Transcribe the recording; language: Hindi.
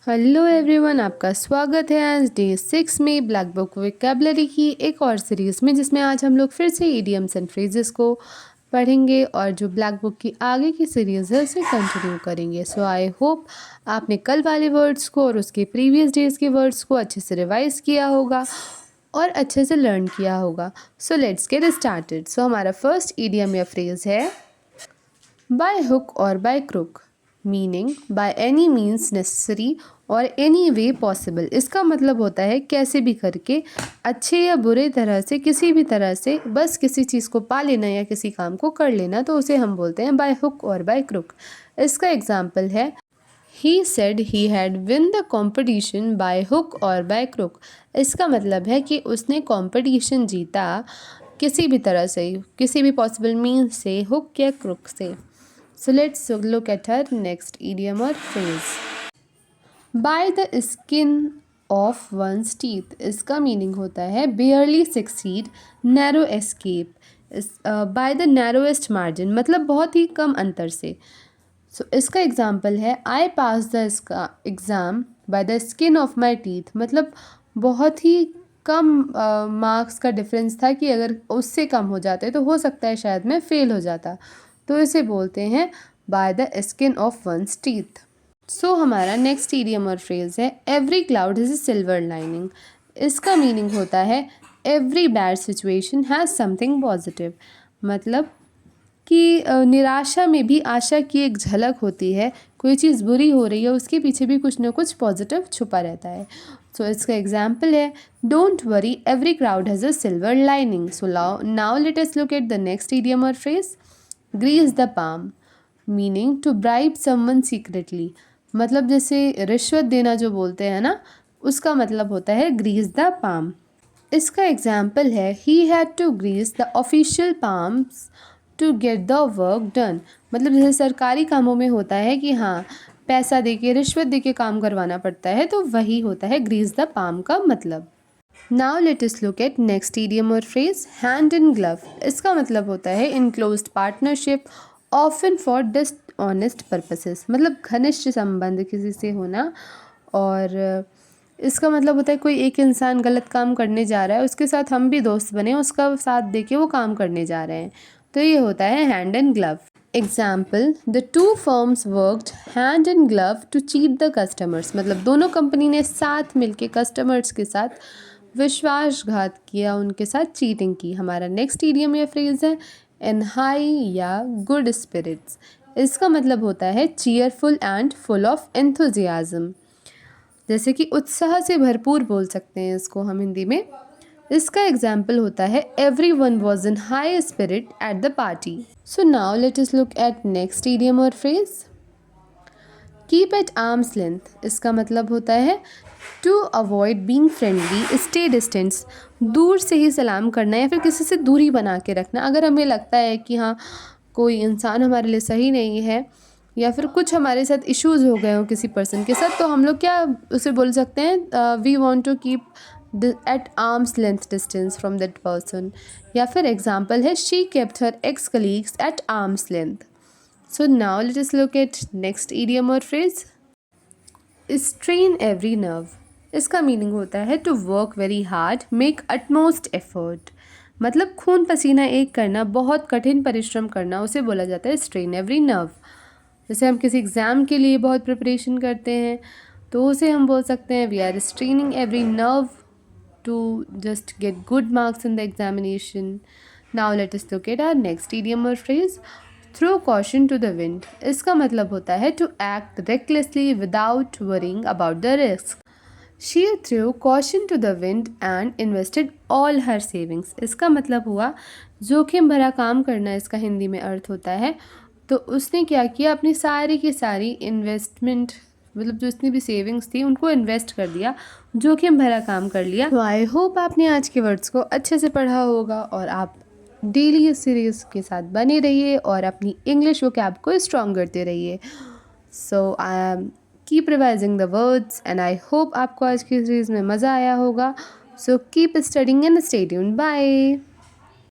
हेलो एवरीवन, आपका स्वागत है आज डे 6 में ब्लैक बुक वोकैबुलरी की एक और सीरीज़ में, जिसमें आज हम लोग फिर से इडियम्स एंड फ्रेजेस को पढ़ेंगे और जो ब्लैक बुक की आगे की सीरीज़ है उसे कंटिन्यू करेंगे। सो आई होप आपने कल वाले वर्ड्स को और उसके प्रीवियस डेज़ के वर्ड्स को अच्छे से रिवाइज़ किया होगा और अच्छे से लर्न किया होगा। So let's get started. So हमारा फर्स्ट इडियम या फ्रेज़ है by hook or by crook, meaning by any means necessary or any way possible. इसका मतलब होता है कैसे भी करके, अच्छे या बुरे तरह से, किसी भी तरह से बस किसी चीज़ को पा लेना या किसी काम को कर लेना, तो उसे हम बोलते हैं bye hook or by crook. इसका एग्जाम्पल है he said he had win the competition bye hook or by crook. इसका मतलब है कि उसने कॉम्पिटिशन जीता किसी भी तरह से, किसी भी पॉसिबल मीन्स से, हुक या क्रुक से। So let's look at her next idiom or phrase. By the skin of one's teeth. इसका मीनिंग होता है barely succeed, narrow escape. By the narrowest margin, मतलब बहुत ही कम अंतर से। So इसका एग्जाम्पल है I passed the exam by the skin of my teeth, मतलब बहुत ही कम मार्क्स का डिफरेंस था कि अगर उससे कम हो जाते तो हो सकता है शायद मैं फेल हो जाता, तो इसे बोलते हैं by the skin of one's teeth. So हमारा नेक्स्ट इडियम और फ्रेज है every cloud is a silver lining. इसका मीनिंग होता है every bad situation has something positive, मतलब कि निराशा में भी आशा की एक झलक होती है। कोई चीज़ बुरी हो रही है, उसके पीछे भी कुछ ना कुछ पॉजिटिव छुपा रहता है। सो इसका एग्जाम्पल है don't worry every crowd has a silver lining. So now let us look at the next idiom और phrase grease the palm, meaning to bribe someone secretly, मतलब जैसे रिश्वत देना जो बोलते हैं ना, उसका मतलब होता है ग्रीस द पाम। इसका एग्जाम्पल है he had to grease the official palms to get the work done, मतलब जैसे सरकारी कामों में होता है कि हाँ पैसा देके, रिश्वत देके काम करवाना पड़ता है, तो वही होता है ग्रीस द पाम का मतलब। Now let us look at next idiom और फ्रेज हैंड इन ग्लव। इसका मतलब होता है इन closed partnership often for dishonest purposes, मतलब घनिष्ठ संबंध किसी से होना। और इसका मतलब होता है कोई एक इंसान गलत काम करने जा रहा है, उसके साथ हम भी दोस्त बने, उसका साथ देके वो काम करने जा रहे हैं, तो ये होता है hand in glove. Example the two firms worked hand in glove to cheat the customers, मतलब दोनों कंपनी ने साथ मिलके कस्टमर्स के साथ विश्वासघात किया, उनके साथ चीटिंग की। हमारा नेक्स्ट इडियम या फ्रेज है इन हाई या गुड स्पिरिट्स। इसका मतलब होता है cheerful and full of enthusiasm, जैसे कि उत्साह से भरपूर बोल सकते हैं इसको हम हिंदी में। इसका एग्जाम्पल होता है everyone was in high spirit at the party. So now let us look at next idiom और phrase keep at arm's length. इसका मतलब होता है to avoid being friendly stay distance, दूर से ही सलाम करना या फिर किसी से दूरी बना के रखना। अगर हमें लगता है कि हाँ कोई इंसान हमारे लिए सही नहीं है या फिर कुछ हमारे साथ इश्यूज़ हो गए हो किसी पर्सन के साथ, तो हम लोग क्या उसे बोल सकते हैं we want to keep at arm's length distance from that person. या फिर एग्जाम्पल है she kept her ex colleagues at arm's length. So now let us look at next idiom और फ्रेज स्ट्रेन एवरी नर्व। इसका मीनिंग होता है to work very hard, make utmost effort, मतलब खून पसीना एक करना, बहुत कठिन परिश्रम करना, उसे बोला जाता है स्ट्रेन एवरी नर्व। जैसे हम किसी एग्ज़ाम के लिए बहुत प्रिपरेशन करते हैं, तो उसे हम बोल सकते हैं we are straining every nerve to just get good marks in the examination. Now let us look at our next idiom और phrase throw caution to the wind. इसका मतलब होता है to act recklessly without worrying about the risk. She threw caution to the wind and invested all her savings. इसका मतलब हुआ जोखिम भरा काम करना, इसका हिंदी में अर्थ होता है। तो उसने क्या किया, अपनी सारी की सारी इन्वेस्टमेंट, मतलब जो जितनी भी सेविंग्स थी उनको इन्वेस्ट कर दिया, जोखिम भरा काम कर लिया। तो आई होप आपने आज के वर्ड्स को अच्छे से पढ़ा होगा और आप डेली इस सीरीज़ के साथ बने रहिए और अपनी इंग्लिश वोकैब को स्ट्रॉन्ग करते रहिए। So I am keep revising the words and I hope आपको आज की सीरीज़ में मज़ा आया होगा। So keep studying and stay tuned. Bye.